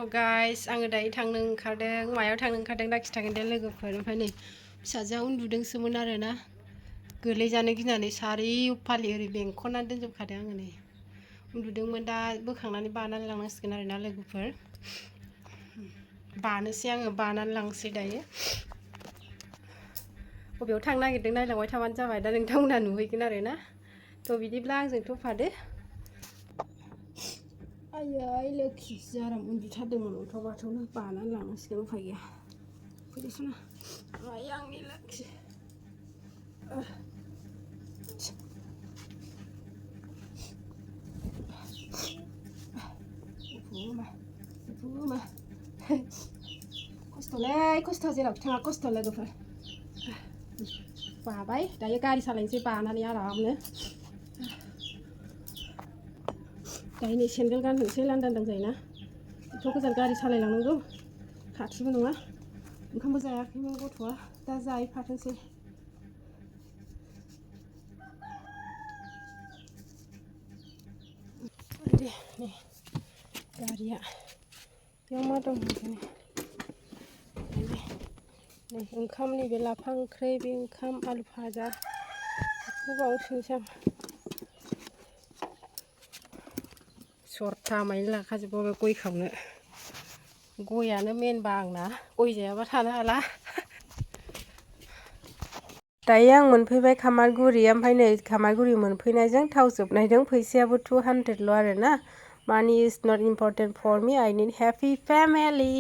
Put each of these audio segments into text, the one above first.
हेल' guys आङो दायो थांनो ओंखारदों मायाव थांनो ओंखारदों दा खिथागोन दे लोगोफोर ओमफ्राय नै फिसाजोआ उन्दुदोंसोमोन आरोना गोलैजानो गिनानै सारिउफाले ओरै बेंखननानै दोनजोबखादों आङो नै उन्दुदोंमोन दा बोखांनानै बानानै लांनांसिगोन आरोना लोगोफोर बानोसै आङो बानानै लांसै दायो बबेयाव थांनो नागिरदों नायलांबाय थाबानो जाबाय दा नोंथांमोनहा नुहैगोन आरोना थ' बिदिब्ला आंजों थ'फादो आयै लोखि जाराम उन्दुथारदोंमोन अन्थाव बाथावनो बानानै लांनांसिगोन उफाय गैया फैदोसोना आय आंनि लोखि खस्थ'लै खस्थ' जेरावखि थाङा खस्थ' लोगोफोर बाबाय दायो गारि सालायनोसै बानानै आरामनो दायो नै सेन्देल गानहोनोसै लांदां जायोना एथ' गोजान गारि सालायलांनांगौ खाथिबो नङा ओंखामबो जायाखैमोन गथ'आ दा जाहैफाथोंसै दे नै गारिया बेयाव मा दं नै ओंखाम नैबे लाफा ओंख्रि बे ओंखाम आलु भाजा बेखौ बावसोनोसै आं सरथामानि लाखाजोबबाय बे गय खावनो गयानो मेनबा आंना गय जायाबा थानो हाला दायो आं मोनफैबाय खामारगुरि ओमफ्राय नै खामारगुरि मोनफैनायजों थाव जोबनायजों फैसायाबो 200ल' आरोना money is not important for me I need happy family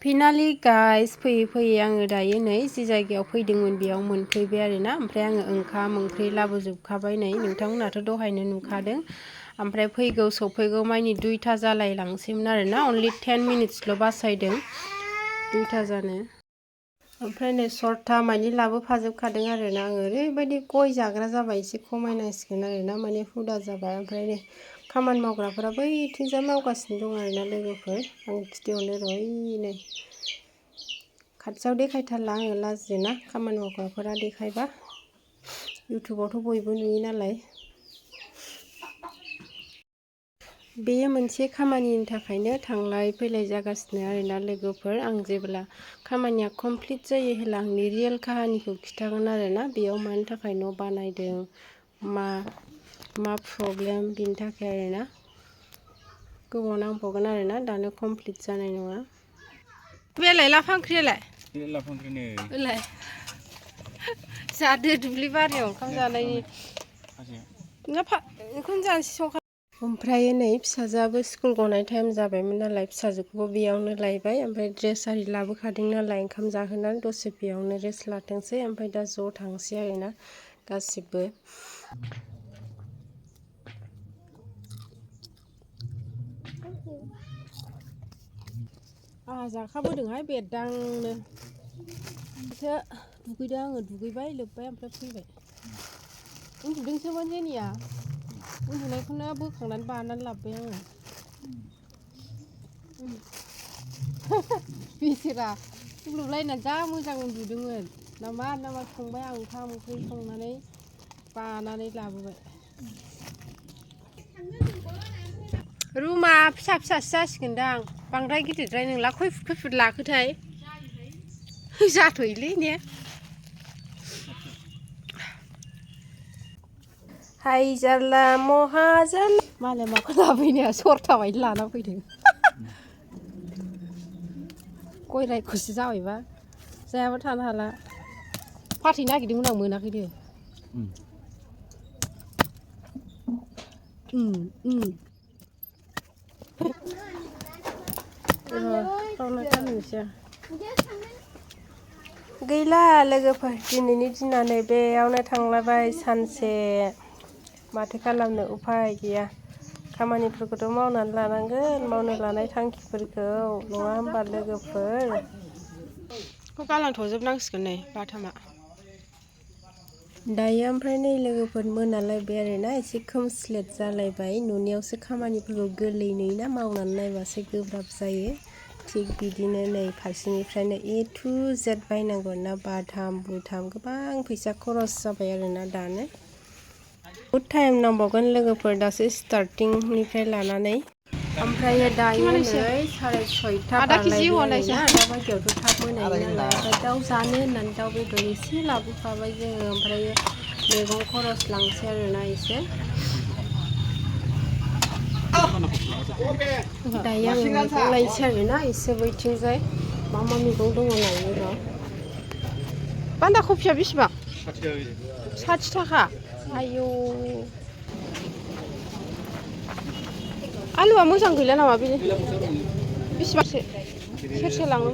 finally guys फैयै फैयै आङो दायो नै जि जायगायाव फैदोंमोन बेयाव मोनफैबाय आरोना ओमफ्राय आङो ओंखाम ओंख्रि लाबोजोबखाबाय नै नोंथांमोनाथ' दहायनो नुखादों ओमफ्राय फैगौ सफैगौ मानि 2टा जालायलांसैमोन आरोना अनलि 10 मिनिट्सल' बासायदों 2टा जानो ओमफ्राय नै सरथा मानि लाबोफाजोबखादों आरोना आङो ओरैबायदि गय जाग्रा जाबाय एसे खमायनांसिगोन आरोना माने हुदा जाबाय ओमफ्राय नै खामानि मावग्राफोरा बैथिंजाय मावगासिनो दं आरोना लोगोफोर आं खिथिहरनो र' नै खाथियाव देखायथारला आङो लाजियोना खामानि मावग्राफोरा देखायबा इउटुबावथ' बयबो नुयो नालाय बेयो मोनसे खामानिनि थाखायनो थांलाय फैलाय जागासिनो आरोना लोगोफोर आं जेब्ला खामानिया कमप्लिट जायो हेला आंनि रियेल काहानिखौ खिथागोन आरोना बेयाव मानि थाखाय न' बानायदों मा प्रब्लेम बिनि थाखाय आरोना गोबाव नांबावगोन आरोना दानो कमप्लिट जानाय नङा बेलाय लाफा ओंख्रियालाय लाफा ओंख्रि नै ओलाय जादो दुब्लि बारियाव ओंखाम जानायनि ओंखाम जानोसै संखा ओमफ्राय नै फिसाजोआबो स्कुल गनाय टाइम जाबायमोन नालाय फिसाजोखौबो बेयावनो लायबाय ओमफ्राय ड्रेस आरि लाबोखादों नालाय ओंखाम जाहोनानै दसे बेयावनो रेस्ट लाथोंसै ओमफ्राय दा ज' थांसै आरोना गासिबो आंहा जाखाबोदोंहाय बेरदांनो एसे दुगैदों आङो दुगैबाय लोब्बाय ओमफ्राय फैबाय उन्दुदोंसोमोन जेनिया उन्दुनायखौनो बोखांनानै बानानै लाबोबाय आङो बेसेरा खुग्लुबलायनानै जा मोजां उन्दुदोंमोन नामा संबाय आं ओंखाम ओंख्रि संनानै बानानै लाबोबाय रुमा फिसा फिसासो जासिगोनदां बांद्राय गिदिरद्राय नंला खैफुद लाखोथाय जाथ'योलै ने हाय जारला महाजारला मालाय माखौ लाबोनाया सरथा बायदि लाना फैदों गय रायख'सो जाबायबा जायाबा थानो हाला फाथै नागिरदोंमोन आं मोनाखैनो गैला लोगोफोर दिनैनि दिना नै बेयावनो थांलायबाय सानसे माथो खालामनो उफाय गैया खामानिफोरखौथ' मावनानै लानांगोन मावनो लानाय थांखिफोरखौ नङा होमबा लोगोफोर बेखौ गालांथ'जोबनांसिगोन नै बाथामा दायो ओमफ्राय नै लोगोफोर मोनालायबाय आरोना एसे खोमस्लेट जालायबाय नुनायावसो खामानिफोरखौ गोरलै नुयोना मावनानै नायबासो गोब्राब जायो थिग बिदिनो नै फारसेनिफ्रायनो A to Z बायनांगौ ना बाथाम बुथाम गोबां फैसा खरस जाबाय आरोना दानो बहुद टाइम नांबावगोन लोगोफोर दासो स्टार्टिंनिफ्राय लानानै ओमफ्राय दायो नै 6:30 बारलायबाय ना दा बायदियावथ' थाब मोनायो नालाय ओमफ्राय दाउ जानो होननानै दाउ बेदर एसे लाबोफाबाय जोङो ओमफ्राय मैगं खरस लांसै आरोना एसे दायो आं मैगं लायनोसै आरोना एसे बैथिंजाय मा मैगं दङ नायनो र' बान्दा कफिया बेसेबां 60 थाखा आयौ आलुआ मोजां गैला नामा बेसेबांसो सेरसे लांनो